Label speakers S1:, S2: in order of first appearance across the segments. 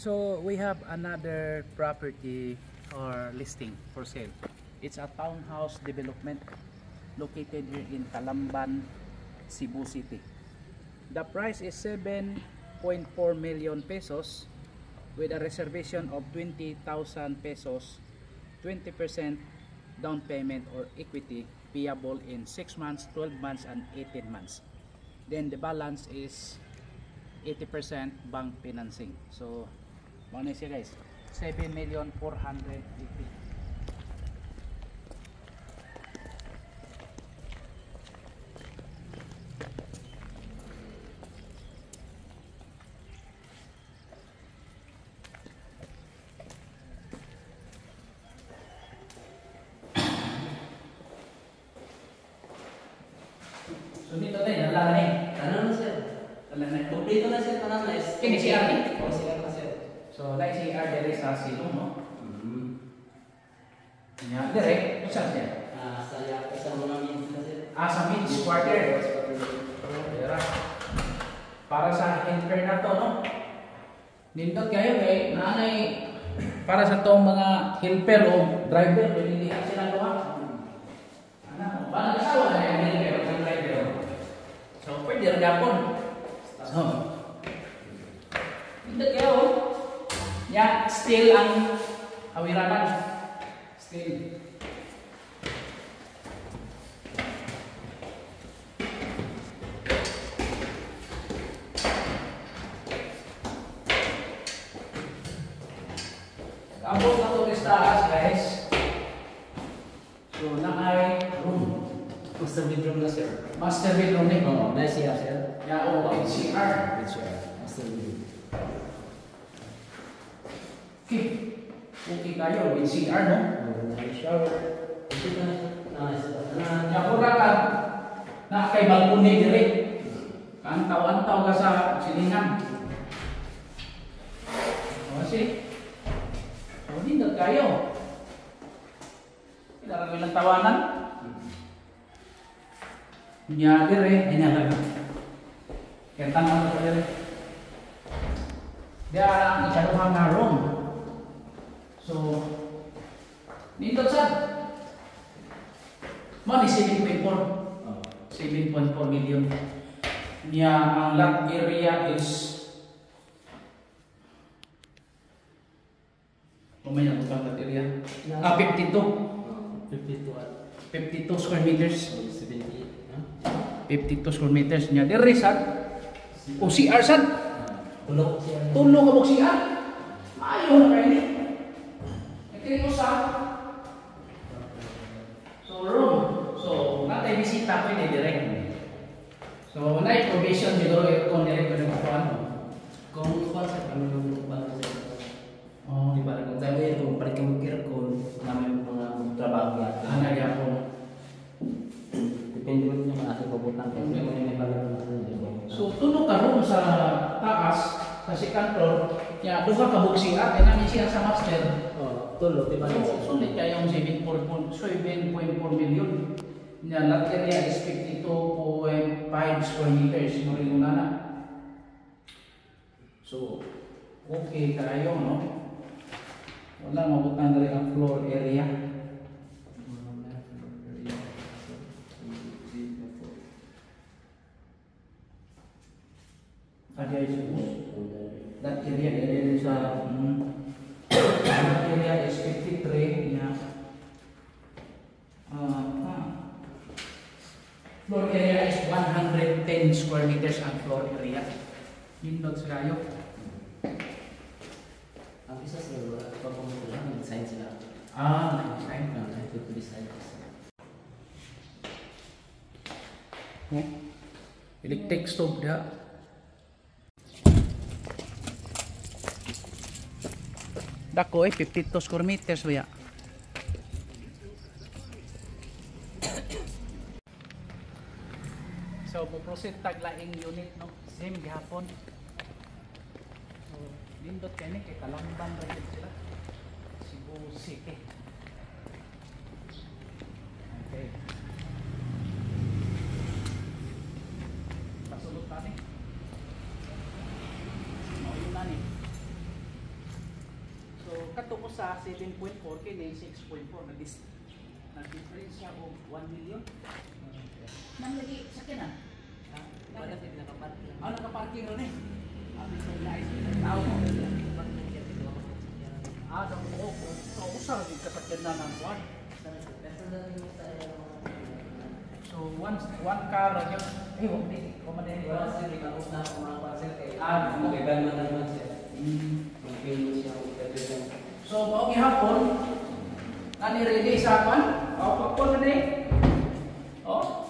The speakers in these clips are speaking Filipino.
S1: So we have another property or listing for sale. It's a townhouse development located here in Talamban, Cebu City. The price is 7.4 million pesos with a reservation of 20,000 pesos, 20% down payment or equity payable in 6 months, 12 months and 18 months. Then the balance is 80% bank financing. So ano siya guys, 7,480,000. So dito tayo, nalaman na eh.
S2: Ano na sir?
S1: Nalaman na.
S2: Kompleto na sir, parang na.
S1: Kini si Arnie?
S2: Oo, si Arnie sir.
S1: So like si Arnie dari sa silong, no? Nya, dire, saan siya?
S2: Saya isang mga means na sir.
S1: Sa mid quarter. Dira. Para sa helper na to, no? Nindot kayo kay nanay para sa tong mga helper o driver, hindi sila doon. Ano, ba nagsawa na yung helper o driver? So, pwede rin yapon. So, nindot kayo. Ya, still ang awiranan. Still. Abot na ito taas guys. So na ay room.
S2: Master bedroom na sir.
S1: Master bedroom ni.
S2: Oo, na siya sir.
S1: Ya o CR.
S2: Master bedroom.
S1: Okay. Okay kayo with CR no?
S2: May shower. Ito na sir.
S1: Ya pura ka na kay balkoni dire. Kantaw-antaw ka sa silingan. O si hindi kayo. Kailangan kami ng tawanan. Nya dire, nya lang. Kaya tanong ko dire. Dia ang ikaduhang nga room. So, nito sad. Money 7.4. 7.4 million. Nya ang lot area is kumaya ang lot area. 52. 52 square meters. 52 square meters nya dire sad. O CR sad. Tulong ka mo CR. Ayaw na kayo ni. Ito sa so room. So natay bisita pwede direct. So night provision siguro aircon direct ko ng kuan.
S2: Kung kuan sa kami ng bago sir.
S1: Oh,
S2: Di ba kung tayo kung balik kang aircon namin mga trabaho ya.
S1: ana gyapon.
S2: Depende mo yung mga pabutan kasi may balik na.
S1: So tulo ka room sa taas sa second floor. Ya duha ka buksiat na namin siya sa master.
S2: Oh, tulo di ba?
S1: Sulit kaya yung 7.4 million. Nya lot area is 52.5 square meters mo rin una na. So okay kayo no. Wala mabutan dali ang floor area. Ada that area is that area is 53 ya. Floor area is 110 square meters ang floor area. Nindot sa kayo.
S2: Ang isa sila wala pa kung nag-design sila.
S1: Nag-design ka.
S2: Ito design kasi.
S1: Electric stove dia. Dako 52 square meters ba ya? So puproceed taglaing unit no. Same gihapon. So lindot kani kay Talamban ra sila. Cebu City. Okay. Pasulot tani. Mauyo na ni. isa 7.4 kini 6.4 nag-difference siya og 1 million. Nang lagi sakyanan.
S2: Wala sa pinakaparking.
S1: Nakaparking ron eh. Abi sa nice. Tao mo. Dako ko. So usar gid kasakyanan ng kuan. So one car ra wag di ko madali.
S2: Wala sila tapos na ako mga parcel kay
S1: Magkaiban
S2: man naman siya. Mag-payment siya ako represent.
S1: So mao gihapon nani ready sa kuan? Pakpon na ni. Oh.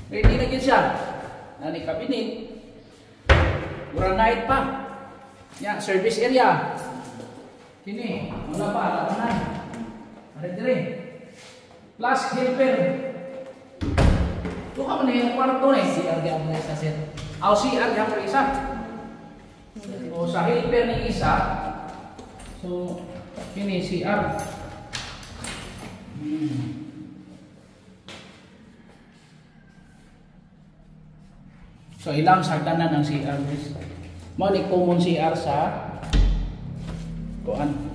S1: Ready na gyud siya. Nani kabinet. Granite pa. Ya, service area. Kini, wala pa tanan. Are dire. Plus helper. Tuha man ni kwarto ni
S2: CR gyapon na isa sir.
S1: CR gyapon isa. O sa helper ni isa. So kini CR. So ilang sagdanan ng CR guys. Mo ni common CR sa kuan.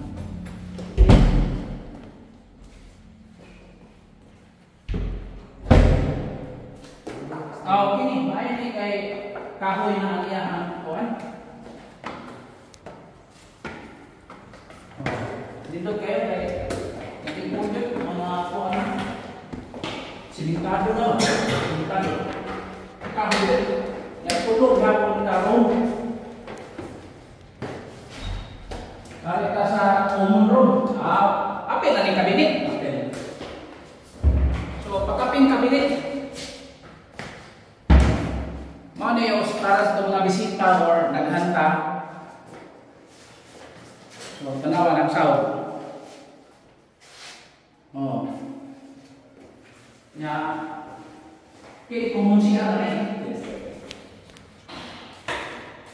S1: Kini bayan ni kay kahoy na aliyahang kuan. Dito kayo kay nating budget mga kuan. Simentado na, simentado. Kahoy. Ya tulog hapon karon. Kali ka sa common room. Apil na ni kabinet. So pagkaping kabinet. Mao na yung para sa mga bisita or naghanta. So tanawa ng sao. Oh. Ya. Kini common siya na eh.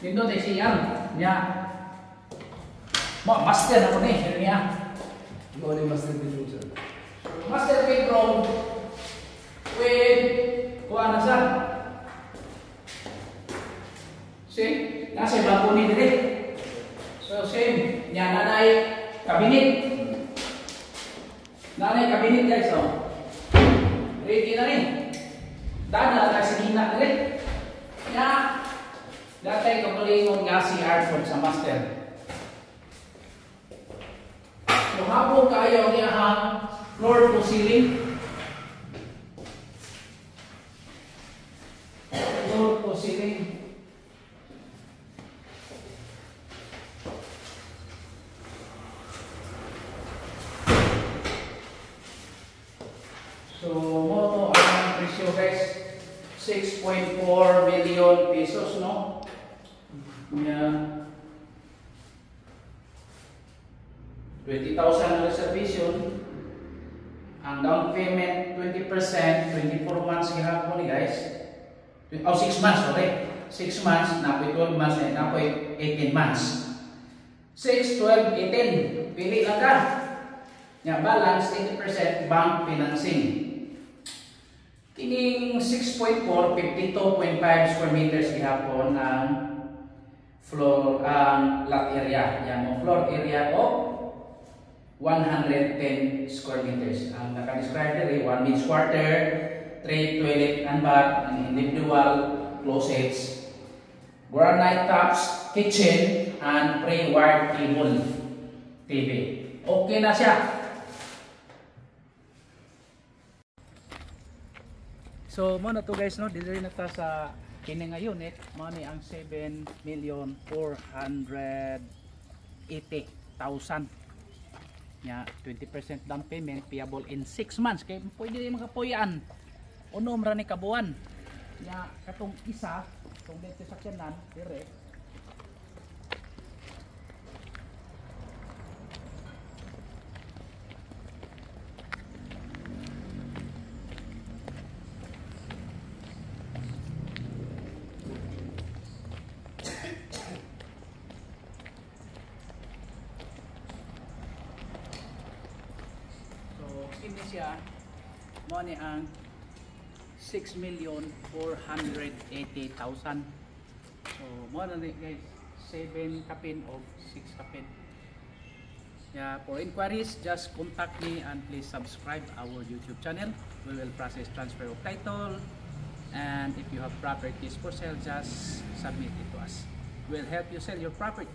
S1: Dito tayo siya. Ya. Master ako ni. Niya.
S2: Ikaw ni master bedroom sir.
S1: Master bedroom with kuha na sa. See? Nasa balcony dito. So same. Yan nanay kabinet. Nanay kabinet guys. So. Ready na rin. Dada na sa gina dito. Ya. Datay kapalingon nga si Arford sa master. So hapon kayo niya ang floor to ceiling. Floor to ceiling. So mo to ang presyo guys. 6.4 million pesos, no? Yeah. 20,000 reservation. Ang down payment 20%, 24 months gihapon ni guys. 6 months, sorry. 6 months, napoy 12 months, napoy 18 months. 6, 12, 18. Pili lang ka. Nya balance 80% bank financing. Kining 6.4, 52.5 square meters gihapon ang floor lot area. Yan mo floor area of 110 square meters. Ang naka-describe diri 1 means quarter, 3 toilet and bath, and individual closets, granite tops, kitchen, and pre-wired cable TV. Okay na siya. So mo na to guys, no, dili na ta sa kini nga unit, mo ni ang 7,480,000. Nya 20% down payment payable in 6 months. Kay pwede rin makapuyan. Unom ra ni kabuan. Nya katong isa, tong dito sa sakyanan dire. Kini siya mo ni ang 6,480,000. So mo na ni guys 7 kapin o 6 kapin. Yeah, for inquiries, just contact me and please subscribe our YouTube channel. We will process transfer of title, and if you have properties for sale, just submit it to us. We'll help you sell your property.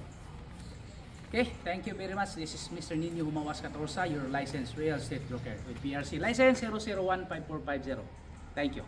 S1: Okay, thank you very much. This is Mr. Nino Humawas Catorza, your licensed real estate broker with PRC license 0015450. Thank you.